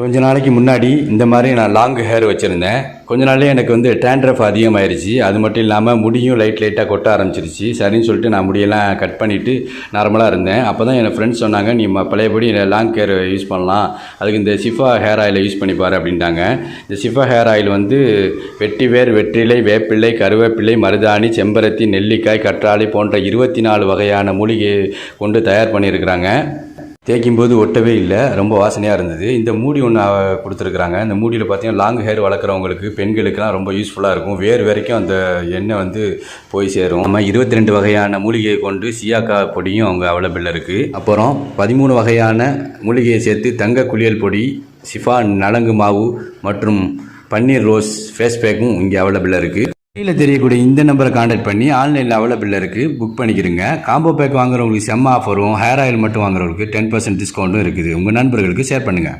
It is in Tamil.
கொஞ்ச நாளைக்கு முன்னாடி இந்த மாதிரி நான் லாங் ஹேர் வச்சுருந்தேன். கொஞ்ச நாள்லேயே எனக்கு வந்து டேண்ட்ரஃப் அதிகமாகிருச்சு. அது மட்டும் இல்லாமல் முடியும் லைட்டாக கொட்ட ஆரம்பிச்சிருச்சு. சரின்னு சொல்லிட்டு நான் முடியெல்லாம் கட் பண்ணிவிட்டு நார்மலாக இருந்தேன். அப்போ தான் என் ஃப்ரெண்ட்ஸ் சொன்னாங்க, நீ பழையபடி லாங் ஹேர் யூஸ் பண்ணலாம், அதுக்கு இந்த சிஃபா ஹேர் ஆயிலை யூஸ் பண்ணிப்பார் அப்படின்ட்டாங்க. இந்த சிஃபா ஹேர் ஆயில் வந்து வெட்டிவேர், வெற்றிலை, வேப்பிள்ளை, கருவேப்பிள்ளை, மருதாணி, செம்பருத்தி, நெல்லிக்காய், கற்றாழை போன்ற 24 வகையான மூலிகை கொண்டு தயார் பண்ணியிருக்கிறாங்க. தேய்க்கும்போது ஒட்டவே இல்லை, ரொம்ப வாசனையாக இருந்தது. இந்த மூடி ஒன்று கொடுத்துருக்குறாங்க. இந்த மூடியில் பார்த்தீங்கன்னா லாங் ஹேர் வளர்க்குறவங்களுக்கு, பெண்களுக்கெல்லாம் ரொம்ப யூஸ்ஃபுல்லாக இருக்கும். வேர் வரைக்கும் அந்த எண்ணெய் வந்து போய் சேரும். நம்ம 22 வகையான மூலிகையை கொண்டு சியாக்கா பொடியும் அவங்க அவைலபிள் இருக்குது. அப்புறம் 13 வகையான மூலிகையை சேர்த்து தங்க குளியல் பொடி, சிஃபான் நலங்கு மாவு மற்றும் பன்னீர் ரோஸ் ஃபேஸ் பேக்கும் இங்கே அவைலபிளாக இருக்குது. கீழே தெரியக்கூடிய இந்த நம்பரை கான்டாக்ட் பண்ணி ஆன்லைனில் அவைலபிள் இருக்குது, புக் பண்ணிக்கிறங்க. காம்போ பேக் வாங்குறவங்களுக்கு செம்ம ஆஃபரும், ஹேர் ஆயில் மட்டும் வாங்குறவங்களுக்கு 10% டிஸ்கவுண்ட்டும் இருக்குது. உங்கள் நண்பர்களுக்கு ஷேர் பண்ணுங்கள்.